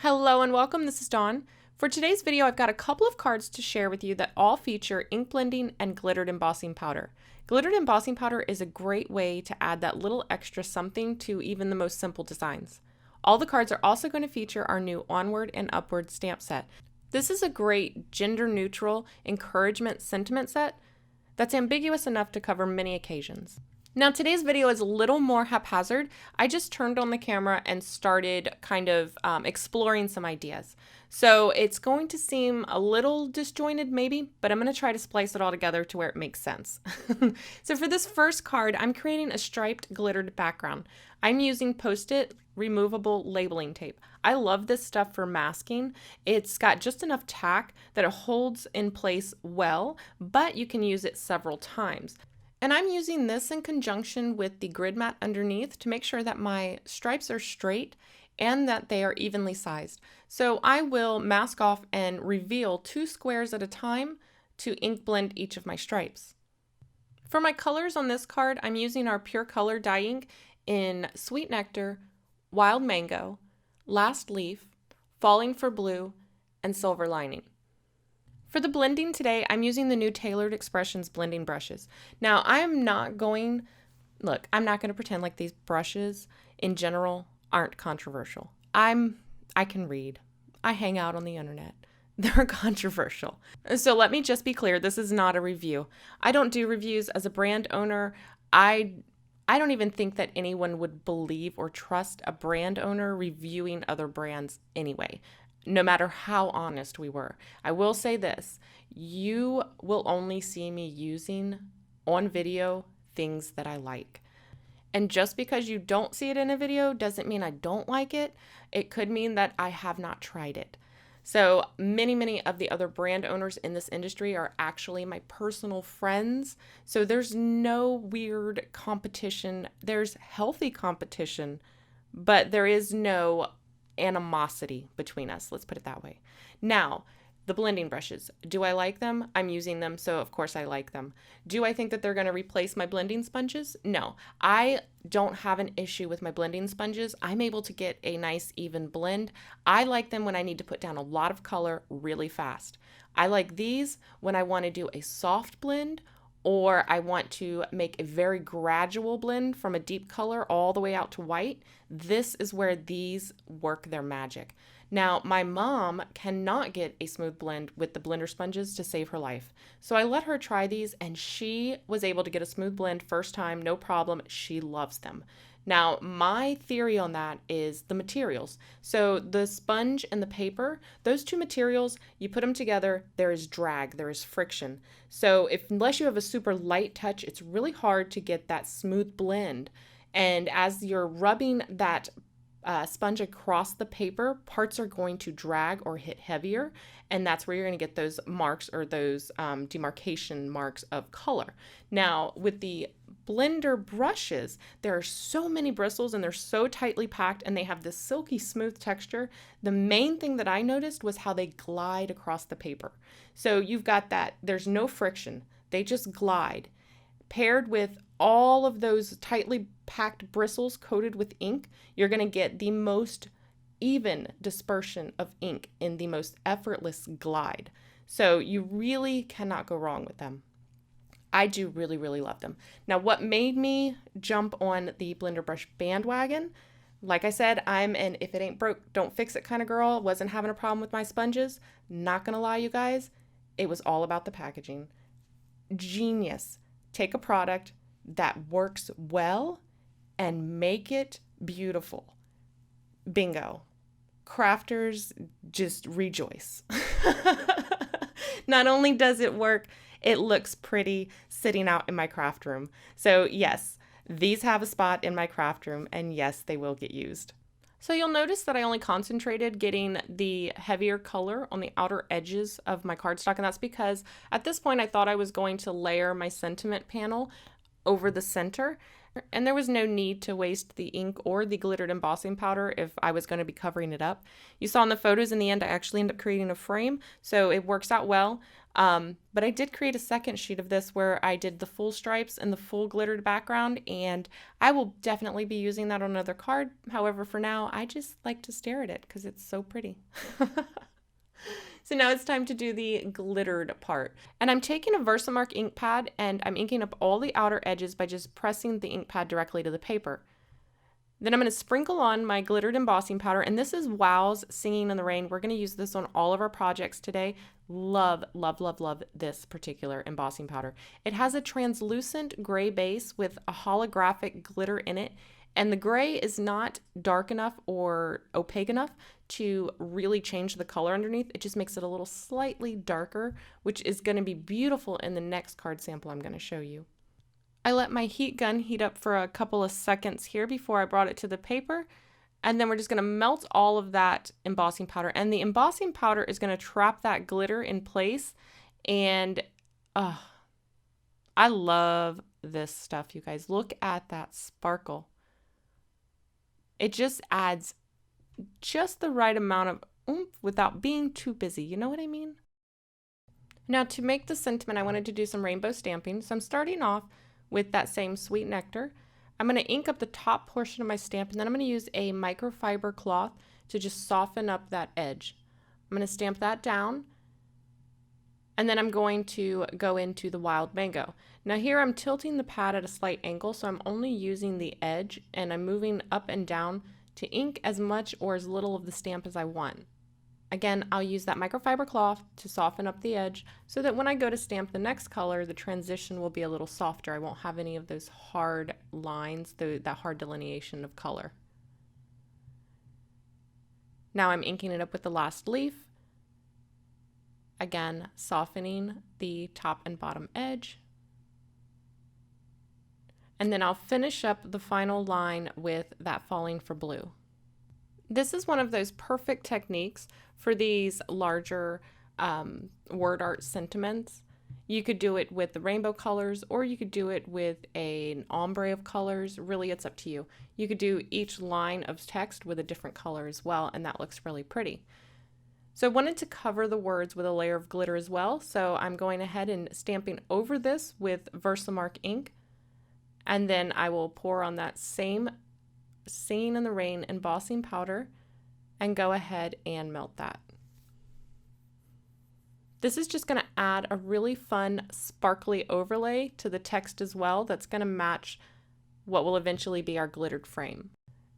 Hello and welcome, this is Dawn. For today's video, I've got a couple of cards to share with you that all feature ink blending and glittered embossing powder. Glittered embossing powder is a great way to add that little extra something to even the most simple designs. All the cards are also going to feature our new ONWARD and UPWARD stamp set. This is a great gender-neutral encouragement sentiment set that's ambiguous enough to cover many occasions. Now today's video is a little more haphazard. I just turned on the camera and started kind of exploring some ideas. So it's going to seem a little disjointed maybe, but I'm going to try to splice it all together to where it makes sense. So for this first card, I'm creating a striped glittered background. I'm using Post-it removable labeling tape. I love this stuff for masking. It's got just enough tack that it holds in place well, but you can use it several times. And I'm using this in conjunction with the grid mat underneath to make sure that my stripes are straight and that they are evenly sized. So I will mask off and reveal 2 squares at a time to ink blend each of my stripes. For my colors on this card, I'm using our Pure Color dye ink in Sweet Nectar, Wild Mango, Last Leaf, Falling for Blue, and Silver Lining. For the blending today, I'm using the new Tailored Expressions blending brushes. Now, I'm not going to pretend like these brushes in general aren't controversial. I can read. I hang out on the internet. They're controversial. So let me just be clear, this is not a review. I don't do reviews as a brand owner. I don't even think that anyone would believe or trust a brand owner reviewing other brands anyway, no matter how honest we were. I will say this, you will only see me using on video things that I like. And just because you don't see it in a video doesn't mean I don't like it. It could mean that I have not tried it. So many of the other brand owners in this industry are actually my personal friends. So there's no weird competition. There's healthy competition, but there is no animosity between us. Let's put it that way. Now, the blending brushes. Do I like them? I'm using them, so of course I like them. Do I think that they're going to replace my blending sponges? No. I don't have an issue with my blending sponges. I'm able to get a nice even blend. I like them when I need to put down a lot of color really fast. I like these when I want to do a soft blend, or I want to make a very gradual blend from a deep color all the way out to white. This is where these work their magic. Now, my mom cannot get a smooth blend with the blender sponges to save her life. So I let her try these and she was able to get a smooth blend first time, no problem. She loves them. Now, my theory on that is the materials. So the sponge and the paper, those two materials, you put them together, there is drag, there is friction. So unless you have a super light touch, it's really hard to get that smooth blend. And as you're rubbing that sponge across the paper, parts are going to drag or hit heavier, and that's where you're going to get those marks or those demarcation marks of color. Now, with the blender brushes, there are so many bristles and they're so tightly packed and they have this silky smooth texture. The main thing that I noticed was how they glide across the paper. So you've got that, there's no friction, they just glide. Paired with all of those tightly packed bristles coated with ink, you're going to get the most even dispersion of ink in the most effortless glide. So you really cannot go wrong with them. I do really love them. Now, what made me jump on the blender brush bandwagon, like I said, I'm an if it ain't broke, don't fix it kind of girl. Wasn't having a problem with my sponges. Not gonna lie, you guys, it was all about the packaging. Genius. Take a product that works well and make it beautiful. Bingo. Crafters just rejoice. Not only does it work, it looks pretty sitting out in my craft room. So yes, these have a spot in my craft room, and yes, they will get used. So you'll notice that I only concentrated getting the heavier color on the outer edges of my cardstock, and that's because at this point I thought I was going to layer my sentiment panel over the center, and there was no need to waste the ink or the glittered embossing powder if I was going to be covering it up. You saw in the photos in the end I actually ended up creating a frame, so it works out well. But I did create a second sheet of this where I did the full stripes and the full glittered background, and I will definitely be using that on another card. However, for now, I just like to stare at it because it's so pretty. So now it's time to do the glittered part. And I'm taking a Versamark ink pad and I'm inking up all the outer edges by just pressing the ink pad directly to the paper. Then I'm going to sprinkle on my glittered embossing powder, and this is Wow's Singing in the Rain. We're going to use this on all of our projects today. Love, love, love, love this particular embossing powder. It has a translucent gray base with a holographic glitter in it, and the gray is not dark enough or opaque enough to really change the color underneath. It just makes it a little slightly darker, which is going to be beautiful in the next card sample I'm going to show you. I let my heat gun heat up for a couple of seconds here before I brought it to the paper, and then we're just going to melt all of that embossing powder, and the embossing powder is going to trap that glitter in place. And I love this stuff, you guys. Look at that sparkle. It just adds just the right amount of oomph without being too busy. You know what I mean? Now, to make the sentiment, I wanted to do some rainbow stamping. So I'm starting off with that same Sweet Nectar. I'm going to ink up the top portion of my stamp, and then I'm going to use a microfiber cloth to just soften up that edge. I'm going to stamp that down, and then I'm going to go into the Wild Mango. Now here I'm tilting the pad at a slight angle, so I'm only using the edge, and I'm moving up and down to ink as much or as little of the stamp as I want. Again, I'll use that microfiber cloth to soften up the edge so that when I go to stamp the next color, the transition will be a little softer. I won't have any of those hard lines, that hard delineation of color. Now I'm inking it up with the last leaf. Again, softening the top and bottom edge. And then I'll finish up the final line with that Falling for Blue. This is one of those perfect techniques for these larger word art sentiments. You could do it with the rainbow colors, or you could do it with an ombre of colors. Really, it's up to you. You could do each line of text with a different color as well, and that looks really pretty. So I wanted to cover the words with a layer of glitter as well, so I'm going ahead and stamping over this with Versamark ink, and then I will pour on that same Singing in the Rain embossing powder and go ahead and melt that. This is just going to add a really fun sparkly overlay to the text as well that's going to match what will eventually be our glittered frame.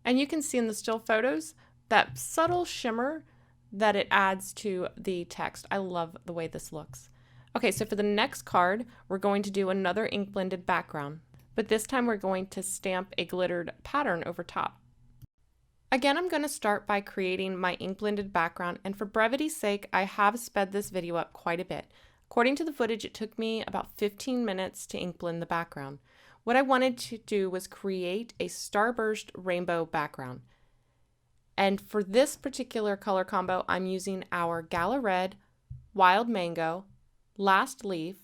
And you can see in the still photos that subtle shimmer that it adds to the text. I love the way this looks. Okay, so for the next card, we're going to do another ink blended background, but this time we're going to stamp a glittered pattern over top. Again, I'm going to start by creating my ink blended background, and for brevity's sake, I have sped this video up quite a bit. According to the footage, it took me about 15 minutes to ink blend the background. What I wanted to do was create a starburst rainbow background. And for this particular color combo, I'm using our Gala Red, Wild Mango, Last Leaf,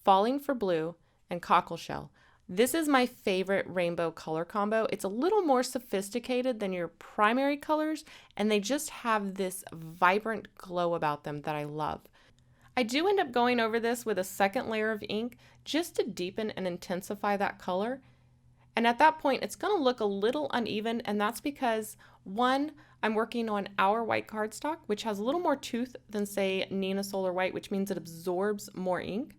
Falling for Blue, and Cockleshell. This is my favorite rainbow color combo. It's a little more sophisticated than your primary colors, and they just have this vibrant glow about them that I love. I do end up going over this with a second layer of ink just to deepen and intensify that color. And at that point, it's going to look a little uneven, and that's because, one, I'm working on our white cardstock, which has a little more tooth than, say, Nina Solar White, which means it absorbs more ink,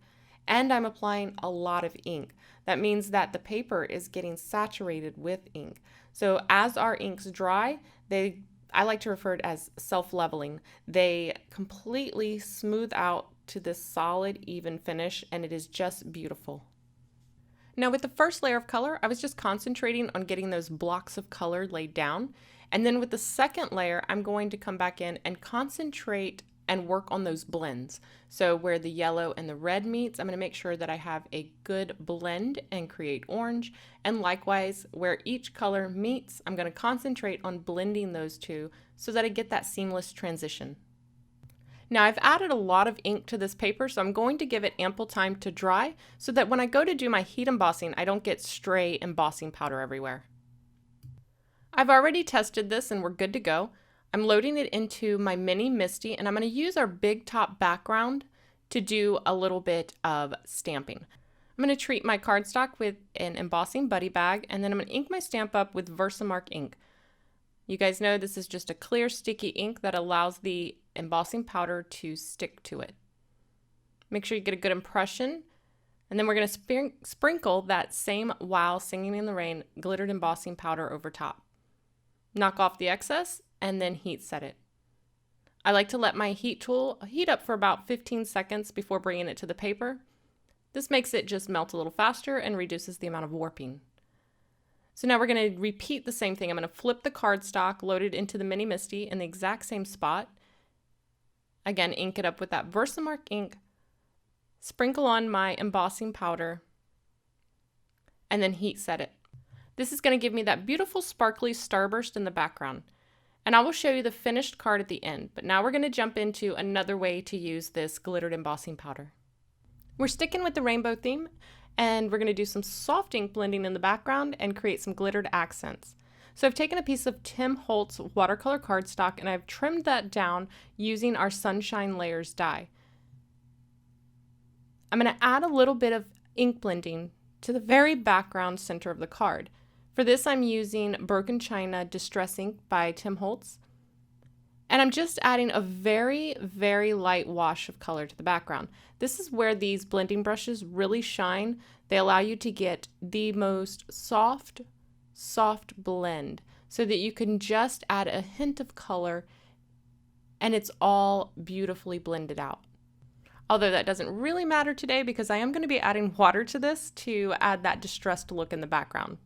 and I'm applying a lot of ink. That means that the paper is getting saturated with ink. So as our inks dry, I like to refer to it as self-leveling. They completely smooth out to this solid, even finish, and it is just beautiful. Now with the first layer of color, I was just concentrating on getting those blocks of color laid down. And then with the second layer, I'm going to come back in and concentrate and work on those blends. So where the yellow and the red meets, I'm going to make sure that I have a good blend and create orange. And likewise, where each color meets, I'm going to concentrate on blending those two so that I get that seamless transition. Now I've added a lot of ink to this paper, so I'm going to give it ample time to dry so that when I go to do my heat embossing, I don't get stray embossing powder everywhere. I've already tested this and we're good to go. I'm loading it into my mini Misty, and I'm going to use our big top background to do a little bit of stamping. I'm going to treat my cardstock with an embossing buddy bag, and then I'm going to ink my stamp up with Versamark ink. You guys know this is just a clear sticky ink that allows the embossing powder to stick to it. Make sure you get a good impression, and then we're going to sprinkle that same Wow Singing in the Rain glittered embossing powder over top. Knock off the excess and then heat set it. I like to let my heat tool heat up for about 15 seconds before bringing it to the paper. This makes it just melt a little faster and reduces the amount of warping. So now we're going to repeat the same thing. I'm going to flip the cardstock loaded into the Mini Misty in the exact same spot. Again, ink it up with that Versamark ink, sprinkle on my embossing powder, and then heat set it. This is going to give me that beautiful sparkly starburst in the background. And I will show you the finished card at the end, but now we're going to jump into another way to use this glittered embossing powder. We're sticking with the rainbow theme, and we're going to do some soft ink blending in the background and create some glittered accents. So I've taken a piece of Tim Holtz watercolor cardstock and I've trimmed that down using our Sunshine Layers die. I'm going to add a little bit of ink blending to the very background center of the card. For this, I'm using Broken China Distress Ink by Tim Holtz. And I'm just adding a very, very light wash of color to the background. This is where these blending brushes really shine. They allow you to get the most soft blend so that you can just add a hint of color and it's all beautifully blended out. Although that doesn't really matter today because I am going to be adding water to this to add that distressed look in the background.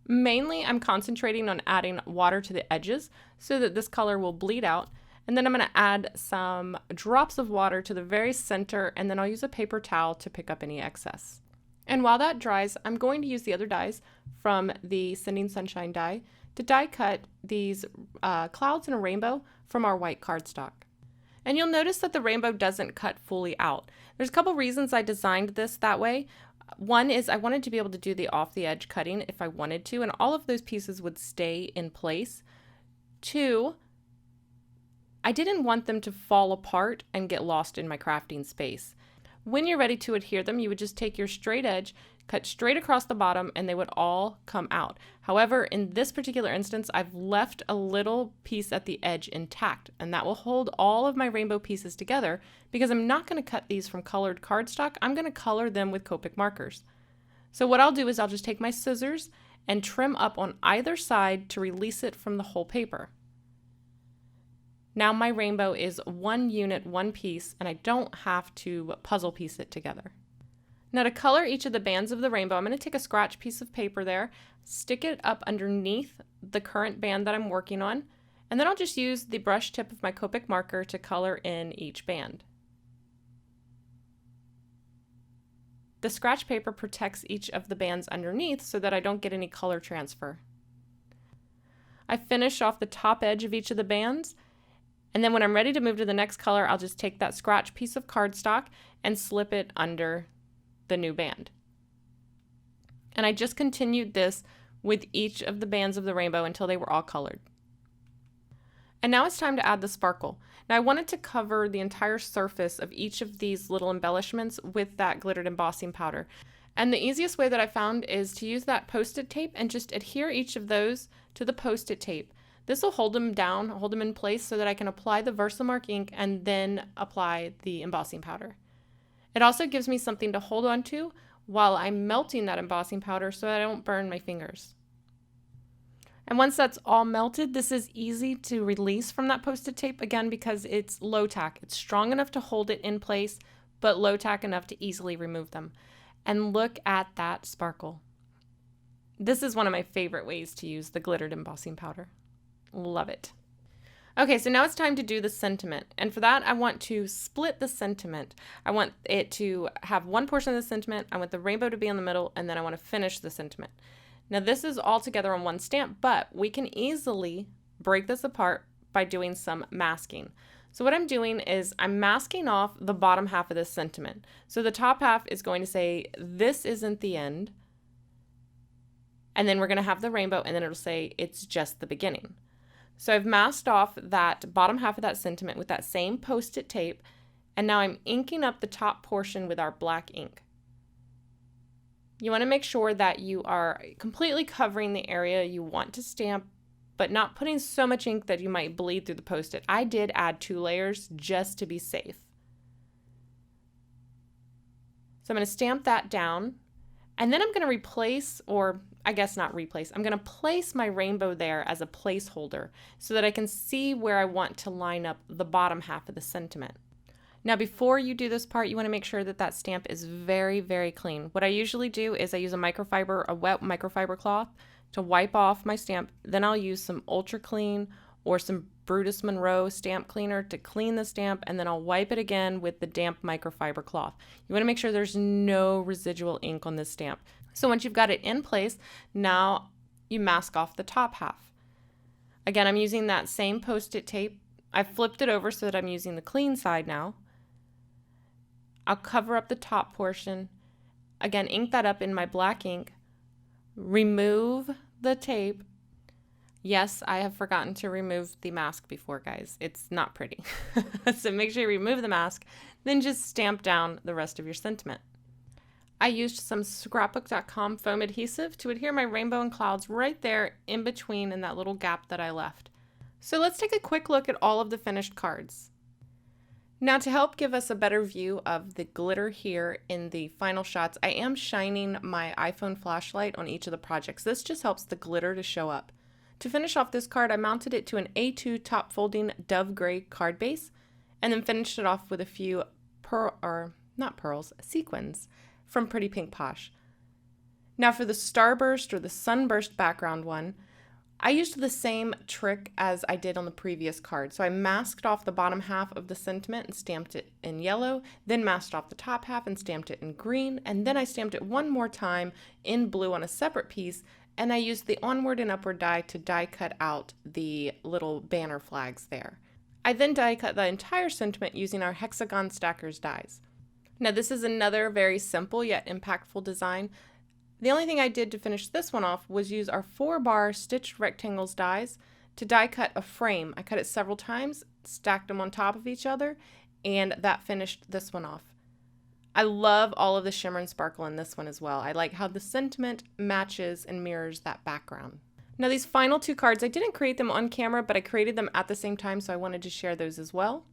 Mainly, I'm concentrating on adding water to the edges so that this color will bleed out. And then I'm going to add some drops of water to the very center, and then I'll use a paper towel to pick up any excess. And while that dries, I'm going to use the other dies from the Sending Sunshine die to die cut these clouds in a rainbow from our white cardstock. And you'll notice that the rainbow doesn't cut fully out. There's a couple reasons I designed this that way. One is I wanted to be able to do the off the edge cutting if I wanted to, and all of those pieces would stay in place. Two, I didn't want them to fall apart and get lost in my crafting space. When you're ready to adhere them, you would just take your straight edge, cut straight across the bottom, and they would all come out. However, in this particular instance, I've left a little piece at the edge intact, and that will hold all of my rainbow pieces together because I'm not going to cut these from colored cardstock. I'm going to color them with Copic markers. So what I'll do is I'll just take my scissors and trim up on either side to release it from the whole paper. Now my rainbow is one unit, one piece, and I don't have to puzzle piece it together. Now to color each of the bands of the rainbow, I'm going to take a scratch piece of paper there, stick it up underneath the current band that I'm working on, and then I'll just use the brush tip of my Copic marker to color in each band. The scratch paper protects each of the bands underneath so that I don't get any color transfer. I finish off the top edge of each of the bands, and then when I'm ready to move to the next color, I'll just take that scratch piece of cardstock and slip it under the new band. And I just continued this with each of the bands of the rainbow until they were all colored. And now it's time to add the sparkle. Now I wanted to cover the entire surface of each of these little embellishments with that glittered embossing powder. And the easiest way that I found is to use that Post-it tape and just adhere each of those to the Post-it tape. This will hold them down, hold them in place so that I can apply the Versamark ink and then apply the embossing powder. It also gives me something to hold on to while I'm melting that embossing powder so I don't burn my fingers. And once that's all melted, this is easy to release from that Post-it tape again because it's low tack. It's strong enough to hold it in place, but low tack enough to easily remove them. And look at that sparkle. This is one of my favorite ways to use the glittered embossing powder. Love it. Okay, so now it's time to do the sentiment. And for that, I want to split the sentiment. I want it to have one portion of the sentiment, I want the rainbow to be in the middle, and then I want to finish the sentiment. Now this is all together on one stamp, but we can easily break this apart by doing some masking. So what I'm doing is I'm masking off the bottom half of this sentiment. So the top half is going to say, this isn't the end. And then we're going to have the rainbow, and then it'll say, it's just the beginning. So I've masked off that bottom half of that sentiment with that same Post-it tape, And now I'm inking up the top portion with our black ink. You want to make sure that you are completely covering the area you want to stamp, but not putting so much ink that you might bleed through the Post-it. I did add 2 layers just to be safe. So I'm going to stamp that down, and then I'm going to replace, or I guess not replace, I'm going to place my rainbow there as a placeholder so that I can see where I want to line up the bottom half of the sentiment. Now before you do this part, you want to make sure that that stamp is very, very clean. What I usually do is I use a wet microfiber cloth to wipe off my stamp. Then I'll use some Ultra Clean or some Brutus Monroe stamp cleaner to clean the stamp, and then I'll wipe it again with the damp microfiber cloth. You want to make sure there's no residual ink on this stamp. So once you've got it in place, now you mask off the top half. Again, I'm using that same Post-it tape. I've flipped it over so that I'm using the clean side now. I'll cover up the top portion. Again, ink that up in my black ink. Remove the tape. Yes, I have forgotten to remove the mask before, guys. It's not pretty. So make sure you remove the mask, then just stamp down the rest of your sentiment. I used some scrapbook.com foam adhesive to adhere my rainbow and clouds right there in between in that little gap that I left. So let's take a quick look at all of the finished cards. Now to help give us a better view of the glitter here in the final shots, I am shining my iPhone flashlight on each of the projects. This just helps the glitter to show up. To finish off this card, I mounted it to an A2 top folding dove gray card base and then finished it off with a few sequins from Pretty Pink Posh. Now for the starburst or the sunburst background one, I used the same trick as I did on the previous card. So I masked off the bottom half of the sentiment and stamped it in yellow, then masked off the top half and stamped it in green, and then I stamped it one more time in blue on a separate piece, and I used the Onward and Upward die to die cut out the little banner flags there. I then die cut the entire sentiment using our hexagon stackers dies. Now this is another very simple yet impactful design. The only thing I did to finish this one off was use our 4-bar stitched rectangles dies to die cut a frame. I cut it several times, stacked them on top of each other, and that finished this one off. I love all of the shimmer and sparkle in this one as well. I like how the sentiment matches and mirrors that background. Now these final 2 cards, I didn't create them on camera, but I created them at the same time, so I wanted to share those as well.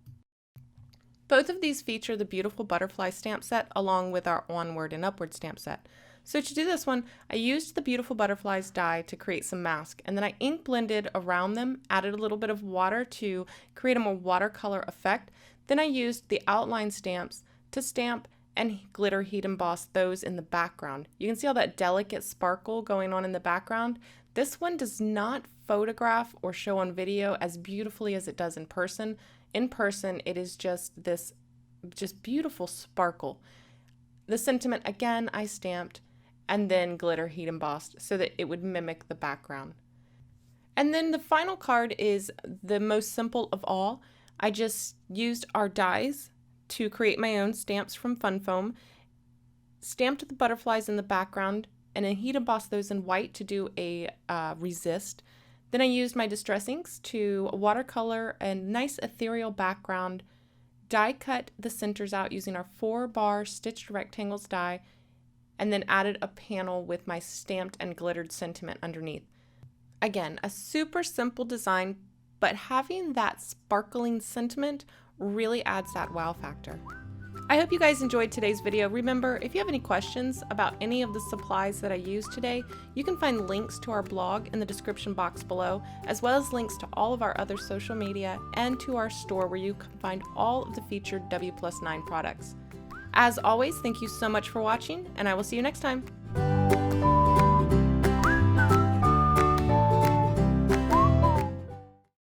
Both of these feature the beautiful butterfly stamp set along with our Onward and Upward stamp set. So to do this one, I used the beautiful butterflies die to create some mask, and then I ink blended around them, added a little bit of water to create a more watercolor effect. Then I used the outline stamps to stamp and glitter heat emboss those in the background. You can see all that delicate sparkle going on in the background. This one does not photograph or show on video as beautifully as it does in person. In person, it is just this beautiful sparkle. The sentiment, again, I stamped and then glitter heat embossed so that it would mimic the background. And then the final card is the most simple of all. I just used our dies to create my own stamps from Fun Foam, stamped the butterflies in the background, and then heat embossed those in white to do a resist. Then I used my distress inks to watercolor a nice ethereal background, die cut the centers out using our 4-bar stitched rectangles die, and then added a panel with my stamped and glittered sentiment underneath. Again, a super simple design, but having that sparkling sentiment really adds that wow factor. I hope you guys enjoyed today's video. Remember, if you have any questions about any of the supplies that I used today, you can find links to our blog in the description box below, as well as links to all of our other social media and to our store where you can find all of the featured W+9 products. As always, thank you so much for watching, and I will see you next time.